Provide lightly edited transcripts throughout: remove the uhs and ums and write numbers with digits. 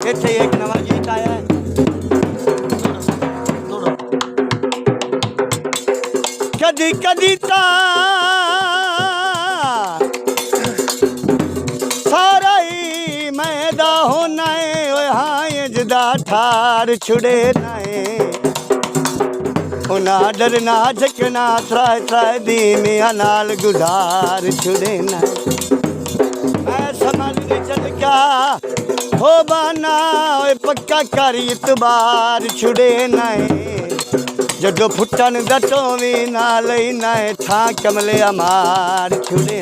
ਇੱਥੇ ਇੱਕ ਨਵਾਂ ਗੀਤ ਆਇਆ ਹੈ। ਕਦੀ ਕਦੀ ਤਾਂ ਸਾਰਾ ਹੀ ਮੈਦਾ ਹੋਣਾ ਏ ਓਏ ਹਾਂ ਜਦਾ ਠਾਰ ਛੁੜੇ ਨਾ ਏ ਉਹਨਾਂ ਡਰਨਾ ਝਕਣਾ ਤਰਾਏ ਤਰਾਏ ਦੀ ਮੀਆਂ ਨਾਲ ਗੁਜ਼ਾਰ ਛੁੜੇ ਨਾ ਮੈਂ ਸਮਝ ਨਹੀਂ ਚੱਲਿਆ ਹੋ ਬਾਨਾ ਓਏ ਪੱਕਾ ਕਰ ਇਤਬਾਰ ਛੁੜੇ ਨਾ ਏ ਜਦੋਂ ਫੁੱਟਣ ਦਾ ਟੋਵੀ ਨਾ ਲਈ ਨਾ ਏ ਥਾਂ ਕਮਲੇ ਅਮਾਰ ਛੁੜੇ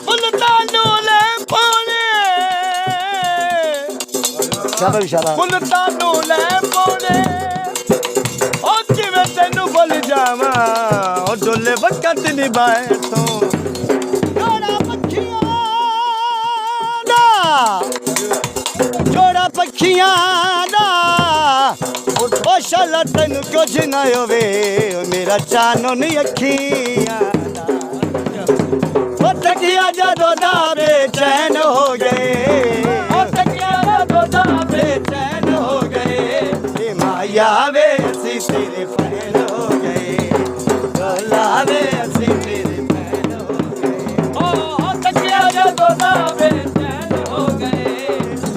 ਬੁਲਤਾ ਡੋਲੇ ਪਾਣੇ ਸ਼ਾਬਾਸ਼ ਸ਼ਾਬਾਸ਼ ਬੁਲਤਾ ਡੋਲੇ ਪਾਣੇ ਉਹ ਕਿਵੇਂ ਤੈਨੂੰ ਭੁੱਲ ਜਾਵਾਂ ਉਹ ਡੋਲੇ ਵਕਤ ਨਿਭਾਏ ਤੋਂ ਜੋੜਾ ਪੱਖੀਆਂ ਦਾ ਉਹ ਸ਼ਾਲਾ ਤੈਨੂੰ ਕੁਝ ਨਾ ਹੋਵੇ ਮੇਰਾ ਚਾਨੋ ਨਹੀਂ ਅੱਖੀਆਂ ਦਾ ਉਹ ਤੱਕਿਆ ਜਦੋਂ ਦਾ ਬੇਚੈਨ ਹੋ ਗਏ ਉਹ ਤੱਕਿਆ ਜਦੋਂ ਦਾ ਬੇਚੈਨ ਹੋ ਗਏ ਇਹ ਮਾਇਆ ਵੇ ਅਸੀਂ ਤੇਰੇ ਫੈਨ ਹੋ ਗਏ ਢੋਲਾ ਵੇ ਅਸੀਂ ਤੇਰੇ ਫੈਨ ਹੋ ਗਏ ਉਹ ਤੱਕਿਆ ਜਦੋਂ ਦਾ ਬੇਚੈਨ ਹੋ ਗਏ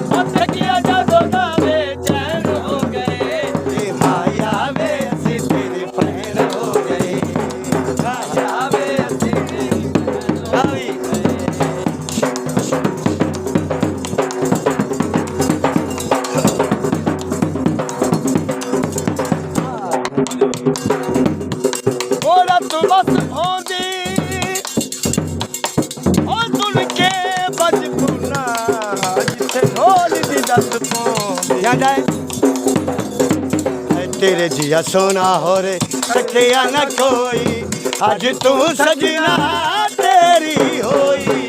ਉਹ ਤੱਕਿਆ ਜਦੋਂ ਦਾ ਬੇਚੈਨ ਹੋ ਗਏ ਇਹ ਮਾਇਆ ਵੇ ਅਸੀਂ ਤੇਰੇ ਫੈਨ ਹੋ ਗਏ ਮਾਇਆ ਵੇ ਅਸੀਂ ਤੇਰੇ ਫੈਨ ਹੋ ਗਏ ਬੋਲਾ ਤੂੰ ਬਸ ਹੋਂਦੀ ਉਹ ਸੁਣ ਕੇ ਬਚਪਨਾ ਜਿੱਥੇ ਢੋਲ ਦੀ ਦੱਸ ਪੋਂ ਜਾਂਦਾ ਹੈ ਤੇਰੇ ਜੀਆ ਸੋਨਾ ਹੋਰੇ ਰੱਖਿਆ ਨਾ ਕੋਈ ਅੱਜ ਤੂੰ ਸਜਣਾ ਤੇਰੀ ਹੋਈ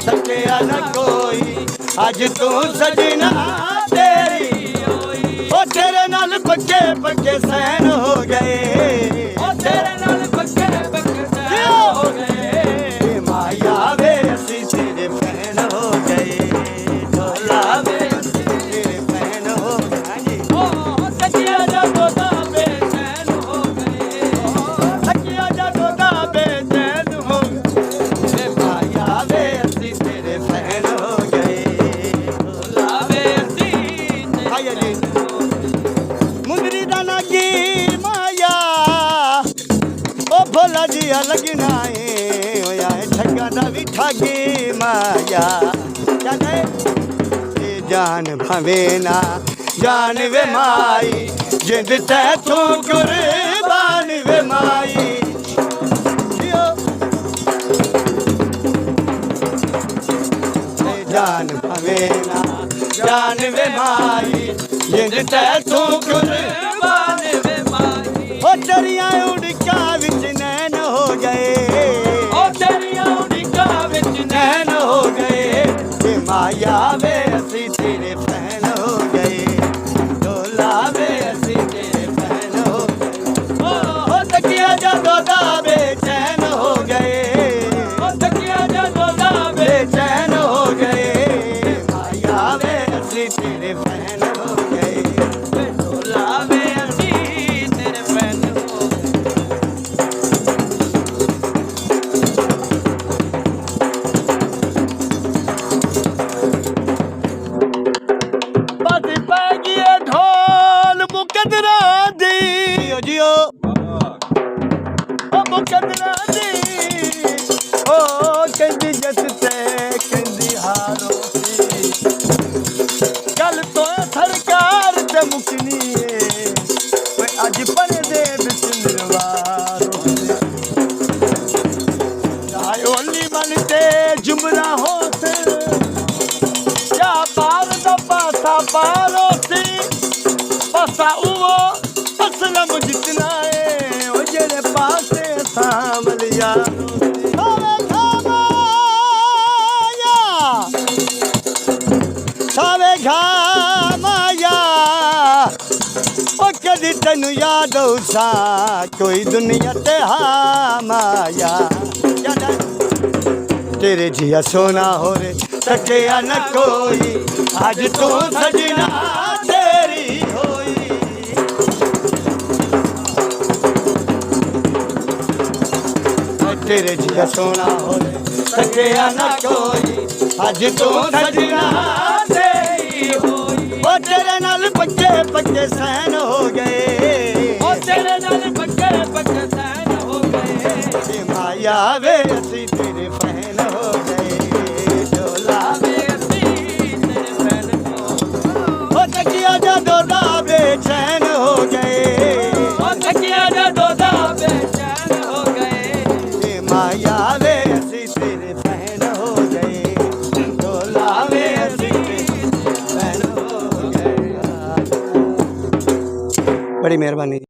ਰੱਖਿਆ ਨਾ ਕੋਈ ਅੱਜ ਤੂੰ ਸਜਣਾ ਤੇਰੀ ਹੋਈ ਉਹ ਤੇਰੇ ਨਾਲ ਪੱਕੇ ਪੱਕੇ ਸੈਨ ਹੋ ਗਏ ਉਹ ਤੇਰੇ ਨਾਲ ਪੱਕੇ ਪੱਕੇ ਸੈਨ ਹੋ ਗਏ ਮਾਇਆ ਵੇ ਅਸੀਂ ਤੇਰੇ ਫੈਨ ਹੋ ਗਏ ਢੋਲਾ ਵੇ ਅਸੀਂ ਤੇਰੇ ਫੈਨ ਹੋ ਗਏ ਉਹ ਤੱਕਿਆ ਜਦੋਂ ਦਾ ਬੇਚੈਨ ਹੋ ਗਏ ਤੱਕਿਆ ਜਦੋਂ ਦਾ ਬੇਚੈਨ ਹੋ ਗਏ ਮਾਇਆ ਵੇ ਅਸੀਂ ਤੇਰੇ ਫੈਨ ਹੋ ਗਏ ਢੋਲਾ ਵੇ ਅਸੀਂ ਆਇਆ ਜੀ ਮੁੰਦਰੀ ਦਾ ਲੱਗੀ ਮਾਇਆ ਉਹ ਭੋਲਾ ਜੀਆ ਲੱਗਣਾ ਏ ਹੋਇਆ ਠੱਗਾ ਦਾ ਵੀ ਠੱਗੀ ਮਾਇਆ ਕਹਿੰਦੇ ਇਹ ਜਾਨ ਭਾਵੇਂ ਨਾ ਜਾਨ ਵੇ ਮਾਈ ਜਿੰਦ ਤੈ ਤੂੰ ਕੁਰਬਾਨ ਵੇ ਮਾਈ ਜਾਨ ਭਾਵੇਂ ਨਾ ਜਾਨ ਵੇ ਮਾਈ ਜਿੰਦ ਤੈ ਤੂੰ ਕੁਰਬਾਨ ਵੇ ਮਾਈ ਉਹ ਤੇਰੀਆਂ ਉੜਕਾਂ ਵਿੱਚ ਨੈਣ ਹੋ ਗਏ ਉਹ ਤੇਰੀਆਂ ਉੜਕਾਂ ਵਿੱਚ ਨੈਣ ਹੋ ਗਏ ਤੇ ਮਾਇਆ ਵੇ ਅਸੀਂ ਤੇਰੇ ਫੈਨ ਹੋ ਗਏ ਢੋਲਾ ਵੇ ਅਸੀਂ ਤੇਰੇ ਫੈਨ ਹੋ ਗਏ ਉਹ ਤੱਕਿਆ ਜਦੋਂ ਦਾ ਬੇਚੈਨ ਹੋ ਗਏ ਉਹ ਤੱਕਿਆ ਜਦੋਂ ਦਾ ਬੇਚੈਨ ਹੋ ਗਏ ਮਾਇਆ ਵੇ ਅਸੀਂ ਤੇਰੇ ਫੈਨ ਹੋ ਗਏ ਢੋਲਾ ਵੇ ਅਸੀਂ ਤੇਰੇ ਫੈਨ ਹੋ ਗਏ ਪੈ ਗਈ ਢੋਲ ਮੁਕੱਦਰਾਂ ਦੀ ਜਿਓ ਉਹ ਮੁਕੱਦਰਾਂ ਦੀ ਉਹ ਕਹਿੰਦੀ ਜੱਟ ਤੇ ਕਹਿੰਦੀ ਹਾਰੋ ਸੀ ਗੱਲ ਤੋਂ ਸਰਕਾਰ ਤੇ ਮੁਕਨੀ ਏ ਓਏ ਅੱਜ ਪਰਦੇ ਵਿੱਚ ਨਿਰਵਾਰੋ ਆਏ ਓਲੀ ਮਨ ਤੇ ਜੁਮਰਾ ਹੋਸ ਜਾ ਪਾਰ ਦਾ ਪਾਸਾ ਪਾਰੋ ਸੀ ਪਾਸਾ ਉਹ ਅਸਲਮ ਜਿਤਨਾ ਏ ਉਹ ਜਿਹੜੇ ਪਾਸੇ ਸਾਂਭ ਲਿਆ ਸਾਵੇ ਘਾ ਮਾਇਆ ਉਹ ਕਦੀ ਤੈਨੂੰ ਯਾਦ ਹੋਸਾ ਕੋਈ ਦੁਨੀਆ ਤੇ ਹਾਂ ਮਾਇਆ तेरे जिया सोना हो रे ਸਕਿਆ ਨਾ ਕੋਈ ਅੱਜ ਤੂੰ ਸਜਣਾ ਤੇਰੀ ਹੋਈ ਤੇਰੇ ਜਿਹਾ ਸੋਹਣਾ ਹੋਵੇ ਸਕਿਆ ਨਾ ਕੋਈ ਅੱਜ ਤੂੰ ਸਜਣਾ ਤੇਰੀ ਹੋਈ ਉਹ ਤੇਰੇ ਨਾਲ ਪੱਕੇ ਪੱਕੇ ਸੈਨ ਹੋ ਗਏ ਉਹ ਤੇਰੇ ਨਾਲ ਪੱਕੇ ਪੱਕੇ ਸੈਨ ਹੋ ਗਏ ਤੇ ਮਾਇਆ ਵੇ ਅਸੀਂ ਤੇਰੇ ਫੈਨ ਹੋ ਗਏ ਡੋਲਾ ਵੇ ਅਸੀਂ ਤੇਰੇ ਫੈਨ ਹੋ ਉਹ ਤੱਕਿਆ ਜਦੋਂ ਦਾ ਬੇਚੈਨ ਹੋ ਗਏ ਉਹ ਤੱਕਿਆ ਜਦੋਂ ਦਾ ਬੇਚੈਨ ਹੋ ਗਏ ਤੇ ਮਾਇਆ ਵੇ ਅਸੀਂ ਤੇਰੇ ਫੈਨ ਹੋ ਗਏ ਡੋਲਾ ਵੇ ਅਸੀਂ ਤੇਰੇ ਫੈਨ ਹੋ ਗਏ ਬੜੀ ਮਿਹਰਬਾਨੀ